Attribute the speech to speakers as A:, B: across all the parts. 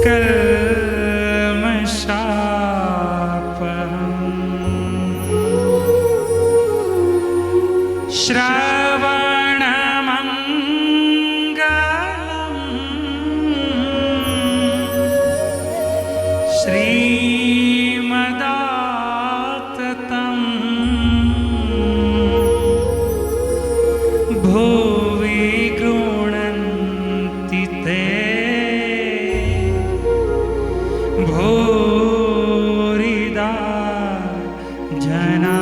A: कल्मषापहम् श्रवणमङ्गलम् श्रीमदाततम् भुवि गृह्णन्ति ते भूरिदा जना।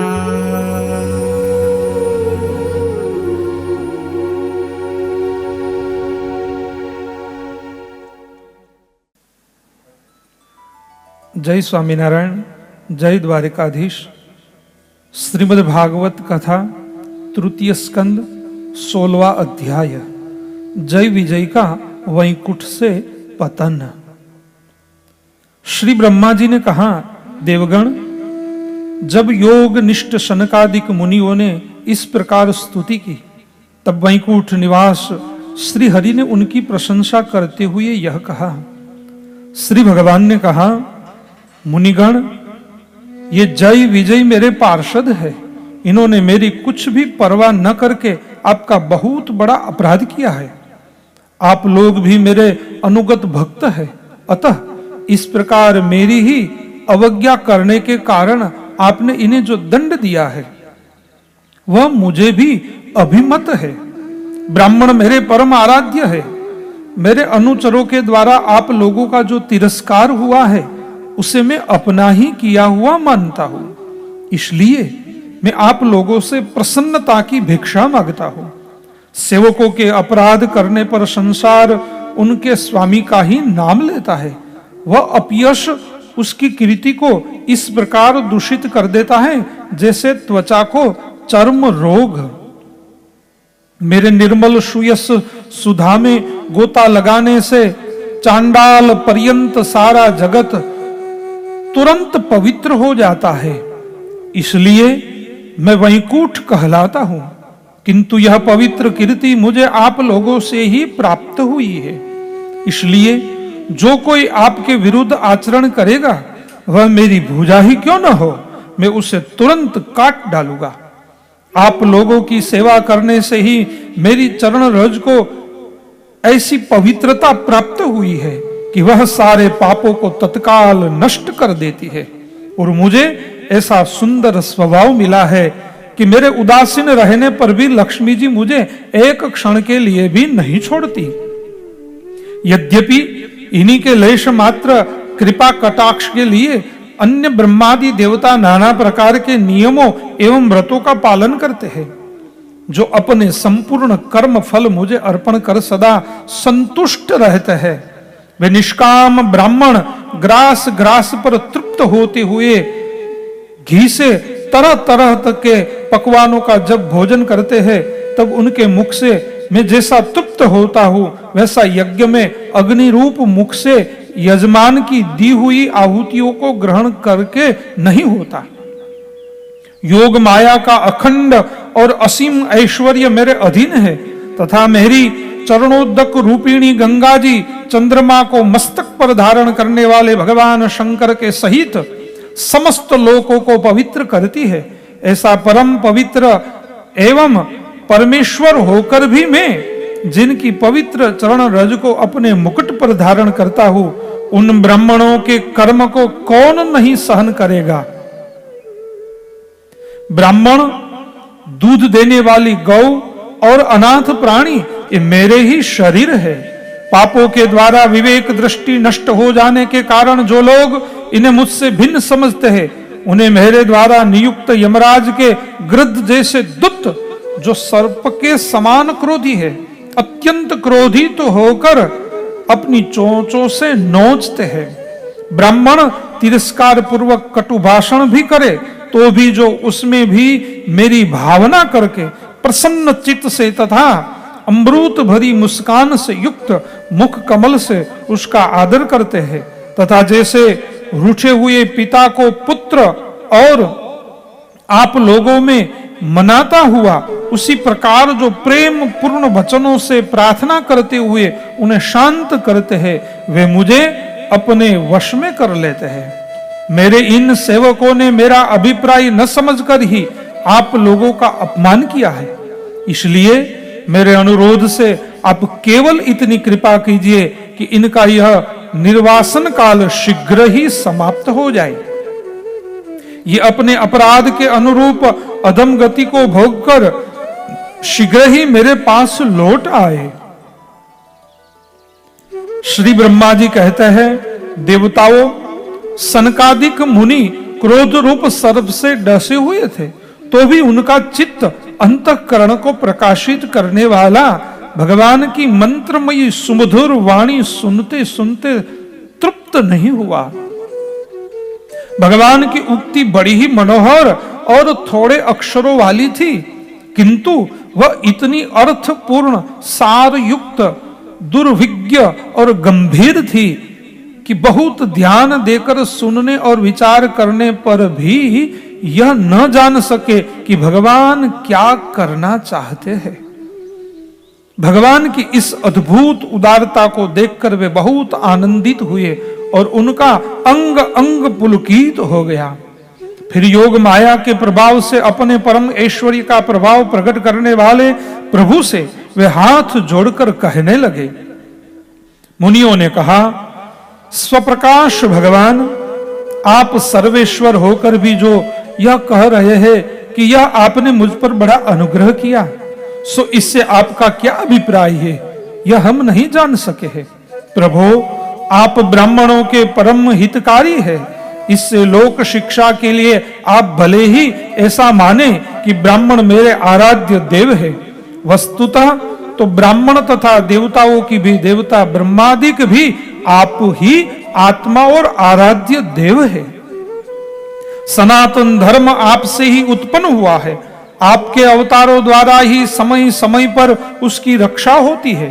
B: जय स्वामीनारायण, जय द्वारिकाधीश। श्रीमद् भागवत कथा तृतीय स्कंद 16वां अध्याय, जय विजय का वैकुंठ से पतन। श्री ब्रह्मा जी ने कहा, देवगण, जब योग निष्ठ शनकादिक मुनियों ने इस प्रकार स्तुति की, तब वैकुंठ निवास श्री हरि ने उनकी प्रशंसा करते हुए यह कहा। श्री भगवान ने कहा, मुनिगण, ये जय विजय मेरे पार्षद है। इन्होंने मेरी कुछ भी परवाह न करके आपका बहुत बड़ा अपराध किया है। आप लोग भी मेरे अनुगत भक्त है, अतः इस प्रकार मेरी ही अवज्ञा करने के कारण आपने इन्हें जो दंड दिया है वह मुझे भी अभिमत है। ब्राह्मण मेरे परम आराध्य है। मेरे अनुचरों के द्वारा आप लोगों का जो तिरस्कार हुआ है उसे मैं अपना ही किया हुआ मानता हूं, इसलिए मैं आप लोगों से प्रसन्नता की भिक्षा मांगता हूं। सेवकों के अपराध करने पर संसार उनके स्वामी का ही नाम लेता है। वह अपयश उसकी कीर्ति को इस प्रकार दूषित कर देता है जैसे त्वचा को चर्म रोग। मेरे निर्मल सुयस सुधा में गोता लगाने से चांडाल पर्यंत सारा जगत तुरंत पवित्र हो जाता है, इसलिए मैं वैकुंठ कहलाता हूं। किंतु यह पवित्र कीर्ति मुझे आप लोगों से ही प्राप्त हुई है, इसलिए जो कोई आपके विरुद्ध आचरण करेगा वह मेरी भुजा ही क्यों न हो, मैं उसे तुरंत काट डालूंगा। आप लोगों की सेवा करने से ही मेरी चरण रज को ऐसी पवित्रता प्राप्त हुई है कि वह सारे पापों को तत्काल नष्ट कर देती है, और मुझे ऐसा सुंदर स्वभाव मिला है कि मेरे उदासीन रहने पर भी लक्ष्मी जी मुझे एक क्षण के लिए भी नहीं छोड़ती। यद्यपि इन्हीं के लेश मात्र कृपा कटाक्ष के लिए अन्य ब्रह्मादि देवता नाना प्रकार के नियमों एवं व्रतों का पालन करते हैं, जो अपने संपूर्ण कर्म फल मुझे अर्पण कर सदा संतुष्ट रहते हैं। वे निष्काम ब्राह्मण ग्रास ग्रास पर तृप्त होते हुए घी से तरह तरह तक के पकवानों का जब भोजन करते हैं, तब उनके मुख से मैं जैसा तृप्त होता हूं वैसा यज्ञ में अग्नि रूप मुख से यजमान की दी हुई आहुतियों को ग्रहण करके नहीं होता। योग माया का अखंड और असीम ऐश्वर्य मेरे अधीन है, तथा मेरी चरणोदक रूपिणी गंगा जी चंद्रमा को मस्तक पर धारण करने वाले भगवान शंकर के सहित समस्त लोकों को पवित्र करती है। ऐसा परम पवित्र एवं परमेश्वर होकर भी मैं जिनकी पवित्र चरण रज को अपने मुकुट पर धारण करता हूं, उन ब्राह्मणों के कर्म को कौन नहीं सहन करेगा। ब्राह्मण, दूध देने वाली गौ और अनाथ प्राणी ये मेरे ही शरीर है। पापों के द्वारा विवेक दृष्टि नष्ट हो जाने के कारण जो लोग इन्हें मुझसे भिन्न समझते हैं, उन्हें मेरे द्वारा नियुक्त यमराज के गृध्र जैसे दूत, जो सर्प के समान क्रोधी है, अत्यंत क्रोधित होकर अपनी चोंचों से नोचते हैं। ब्राह्मण तिरस्कार पूर्वक कटु भाषण भी करे तो भी जो उसमें भी मेरी भावना करके प्रसन्न चित्त से तथा अमृत भरी मुस्कान से युक्त मुख कमल से उसका आदर करते हैं, तथा जैसे रूठे हुए पिता को पुत्र और आप लोगों में मनाता हुआ, उसी प्रकार जो प्रेम पूर्ण वचनों से प्रार्थना करते हुए उन्हें शांत करते हैं, वे मुझे अपने वश में कर लेते हैं। मेरे इन सेवकों ने मेरा अभिप्राय न समझकर ही आप लोगों का अपमान किया है, इसलिए मेरे अनुरोध से आप केवल इतनी कृपा कीजिए कि इनका यह निर्वासन काल शीघ्र ही समाप्त हो जाए। ये अपने अपराध के अनुरूप अधम गति को भोगकर शीघ्र ही मेरे पास लौट आए। श्री ब्रह्मा जी कहते हैं, देवताओं, सनकादिक मुनि क्रोध रूप सर्प से डसे हुए थे, तो भी उनका चित्त अंतःकरण को प्रकाशित करने वाला भगवान की मंत्रमयी सुमधुर वाणी सुनते सुनते तृप्त नहीं हुआ। भगवान की उक्ति बड़ी ही मनोहर और थोड़े अक्षरों वाली थी, किंतु वह इतनी अर्थपूर्ण, सार युक्त, दुर्विज्ञ और गंभीर थी कि बहुत ध्यान देकर सुनने और विचार करने पर भी यह न जान सके कि भगवान क्या करना चाहते हैं। भगवान की इस अद्भुत उदारता को देखकर वे बहुत आनंदित हुए और उनका अंग अंग पुलकित हो गया। फिर योग माया के प्रभाव से अपने परम ऐश्वर्य का प्रभाव प्रकट करने वाले प्रभु से वे हाथ जोड़कर कहने लगे। मुनियों ने कहा, स्वप्रकाश भगवान, आप सर्वेश्वर होकर भी जो यह कह रहे हैं कि यह आपने मुझ पर बड़ा अनुग्रह किया, सो इससे आपका क्या अभिप्राय है, यह हम नहीं जान सके हैं। प्रभु, आप ब्राह्मणों के परम हितकारी है, इससे लोक शिक्षा के लिए आप भले ही ऐसा माने कि ब्राह्मण मेरे आराध्य देव है। वस्तुतः तो ब्राह्मण तथा देवताओं की भी देवता ब्रह्मादिक भी आप ही आत्मा और आराध्य देव है। सनातन धर्म आपसे ही उत्पन्न हुआ है, आपके अवतारों द्वारा ही समय समय पर उसकी रक्षा होती है,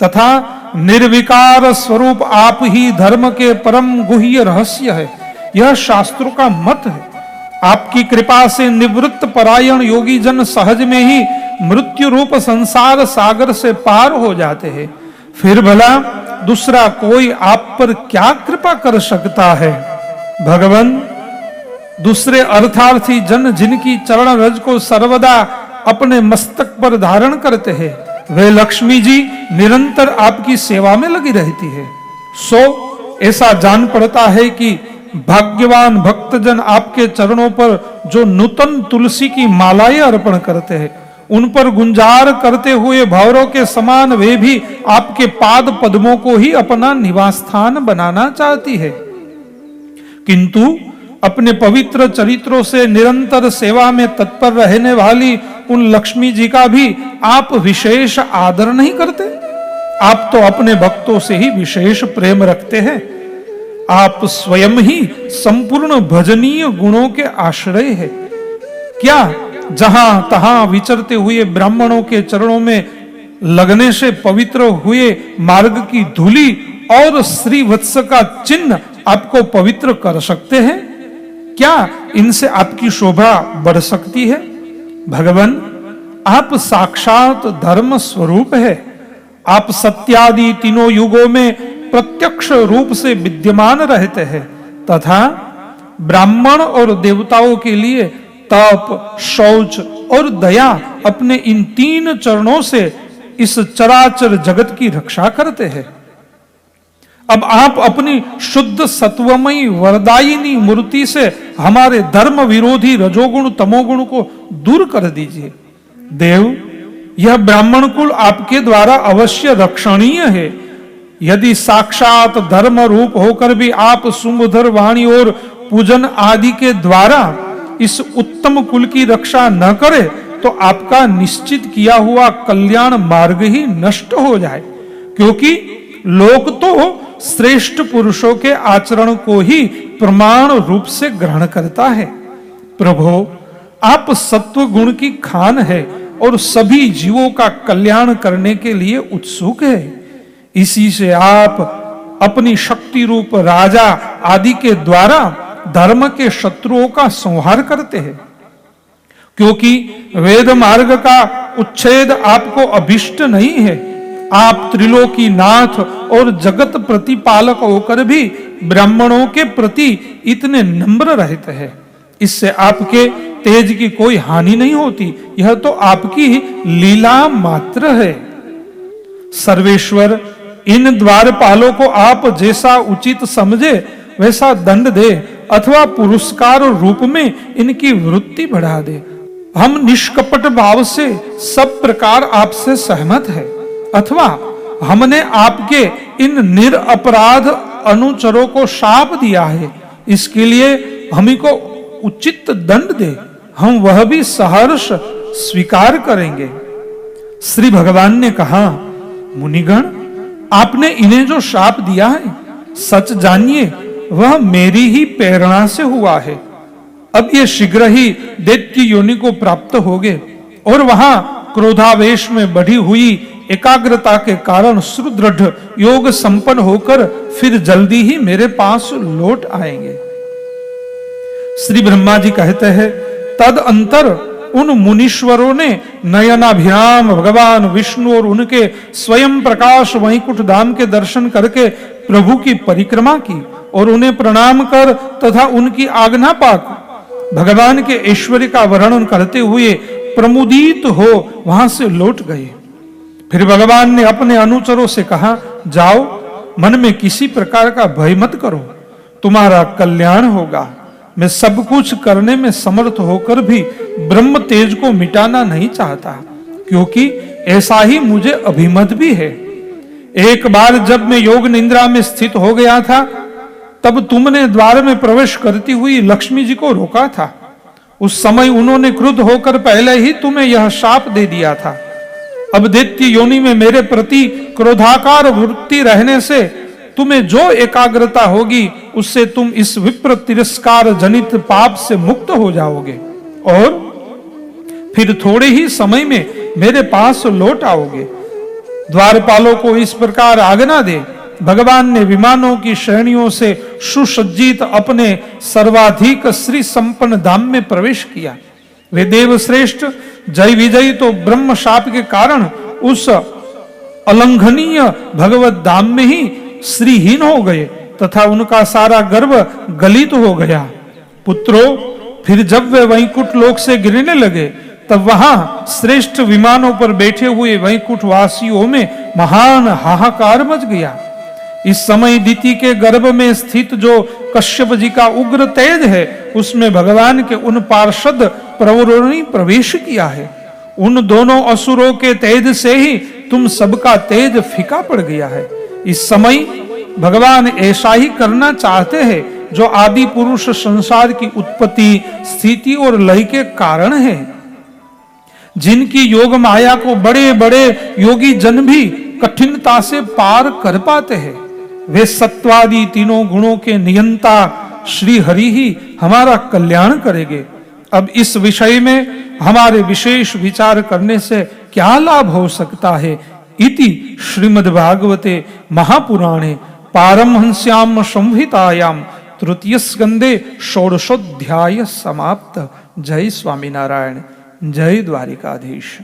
B: तथा निर्विकार स्वरूप आप ही धर्म के परम गुह्य रहस्य है, यह शास्त्रों का मत है। आपकी कृपा से निवृत्त परायण योगी जन सहज में ही मृत्यु रूप संसार सागर से पार हो जाते हैं, फिर भला दूसरा कोई आप पर क्या कृपा कर सकता है। भगवान, दूसरे अर्थार्थी जन जिनकी चरण रज को सर्वदा अपने मस्तक पर धारण करते हैं, वे लक्ष्मी जी निरंतर आपकी सेवा में लगी रहती है। सो ऐसा जान पड़ता है कि भाग्यवान भक्तजन आपके चरणों पर जो नूतन तुलसी की मालाएं अर्पण करते हैं, उन पर गुंजार करते हुए भौरों के समान वे भी आपके पाद पद्मों को ही अपना निवास स्थान बनाना चाहती है, किंतु अपने पवित्र चरित्रों से निरंतर सेवा में तत्पर रहने वाली उन लक्ष्मी जी का भी आप विशेष आदर नहीं करते। आप तो अपने भक्तों से ही विशेष प्रेम रखते हैं। आप स्वयं ही संपूर्ण भजनीय गुणों के आश्रय है। क्या जहां तहां विचरते हुए ब्राह्मणों के चरणों में लगने से पवित्र हुए मार्ग की धूली और श्रीवत्स का चिन्ह आपको पवित्र कर सकते हैं? क्या इनसे आपकी शोभा बढ़ सकती है? भगवान, आप साक्षात धर्म स्वरूप है। आप सत्यादि तीनों युगों में प्रत्यक्ष रूप से विद्यमान रहते हैं तथा ब्राह्मण और देवताओं के लिए तप, शौच और दया अपने इन तीन चरणों से इस चराचर जगत की रक्षा करते हैं। अब आप अपनी शुद्ध सत्वमयी वरदायिनी मूर्ति से हमारे धर्म विरोधी रजोगुण तमोगुण को दूर कर दीजिए। देव, यह ब्राह्मण कुल आपके द्वारा अवश्य रक्षणीय है। यदि साक्षात धर्म रूप होकर भी आप सुमधुर वाणी और पूजन आदि के द्वारा इस उत्तम कुल की रक्षा न करे तो आपका निश्चित किया हुआ कल्याण मार्ग ही नष्ट हो जाए, क्योंकि लोक तो श्रेष्ठ पुरुषों के आचरण को ही प्रमाण रूप से ग्रहण करता है। प्रभु, आप सत्व गुण की खान है और सभी जीवों का कल्याण करने के लिए उत्सुक है। इसी से आप अपनी शक्ति रूप राजा आदि के द्वारा धर्म के शत्रुओं का संहार करते हैं, क्योंकि वेद मार्ग का उच्छेद आपको अभिष्ट नहीं है। आप त्रिलोकी नाथ और जगत प्रतिपालक होकर भी ब्राह्मणों के प्रति इतने नम्र रहते हैं। इससे आपके तेज की कोई हानि नहीं होती, यह तो आपकी लीला मात्र है। सर्वेश्वर, इन द्वारपालों को आप जैसा उचित समझे वैसा दंड दे अथवा पुरस्कार रूप में इनकी वृत्ति बढ़ा दे। हम निष्कपट भाव से सब प्रकार आपसे सहमत है, अथवा हमने आपके इन निरपराध अनुचरों को शाप दिया है, इसके लिए हमें को उचित दंड दे, हम वह भी सहर्ष स्वीकार करेंगे। श्री भगवान ने कहा, मुनिगण, आपने इन्हें जो शाप दिया है, सच जानिए वह मेरी ही प्रेरणा से हुआ है। अब ये शीघ्र ही दैत्य योनि को प्राप्त होगे और वहां क्रोधावेश में बढ़ी हुई एकाग्रता के कारण सुदृढ़ योग संपन्न होकर फिर जल्दी ही मेरे पास लौट आएंगे। श्री ब्रह्मा जी कहते हैं, तद अंतर उन मुनीश्वरों ने नयनाभिराम भगवान विष्णु और उनके स्वयं प्रकाश वैकुंठ धाम के दर्शन करके प्रभु की परिक्रमा की और उन्हें प्रणाम कर तथा उनकी आज्ञा पाकर भगवान के ऐश्वर्य का वर्णन करते हुए प्रमुदित हो वहां से लौट गए। फिर भगवान ने अपने अनुचरों से कहा, जाओ, मन में किसी प्रकार का भय मत करो, तुम्हारा कल्याण होगा। मैं सब कुछ करने में समर्थ होकर भी ब्रह्म तेज को मिटाना नहीं चाहता, क्योंकि ऐसा ही मुझे अभिमत भी है। एक बार जब मैं योग निद्रा में स्थित हो गया था, तब तुमने द्वार में प्रवेश करती हुई लक्ष्मी जी को रोका था। उस समय उन्होंने क्रुद्ध होकर पहले ही तुम्हें यह शाप दे दिया था। अब दैत्य योनि में मेरे प्रति क्रोधाकार वृत्ति रहने से तुम्हें जो एकाग्रता होगी, उससे तुम इस विप्र तिरस्कार जनित पाप से मुक्त हो जाओगे और फिर थोड़े ही समय में मेरे पास लौट आओगे। द्वारपालों को इस प्रकार आज्ञा दे। भगवान ने विमानों की श्रेणियों से सुसज्जित अपने सर्वाधिक श्री संपन्न धाम में प्रवेश किया। वे देव श्रेष्ठ जय विजयी तो ब्रह्म शाप के कारण उस अलंघनीय भगवत धाम में ही श्रीहीन हो गए तथा उनका सारा गर्व गलित हो गया। पुत्रों, फिर जब वे वैकुंठ लोक से गिरने लगे, तब वहां श्रेष्ठ विमानों पर बैठे हुए वैकुंठ वासियों में महान हाहाकार मच गया। इस समय दिति के गर्भ में स्थित जो कश्यप जी का उग्र तेज है, उसमें भगवान के उन पार्षद प्रवरों ने प्रवेश किया है। उन दोनों असुरों के तेज से ही तुम सबका तेज फीका पड़ गया है। इस समय भगवान ऐसा ही करना चाहते हैं जो आदि पुरुष संसार की उत्पत्ति, स्थिति और लय के कारण है, जिनकी योग माया को बड़े बड़े योगी जन भी कठिनता से पार कर पाते हैं। वे सत्वादि तीनों गुणों के नियंता श्री हरि ही हमारा कल्याण करेंगे। अब इस विषय में हमारे विशेष विचार करने से क्या लाभ हो सकता है? इति श्रीमद्भागवते महापुराणे पारमहंस्याम संहितायाम तृतीय स्कंदे षोडशोऽध्याय समाप्त। जय स्वामीनारायण, जय द्वारिकाधीश।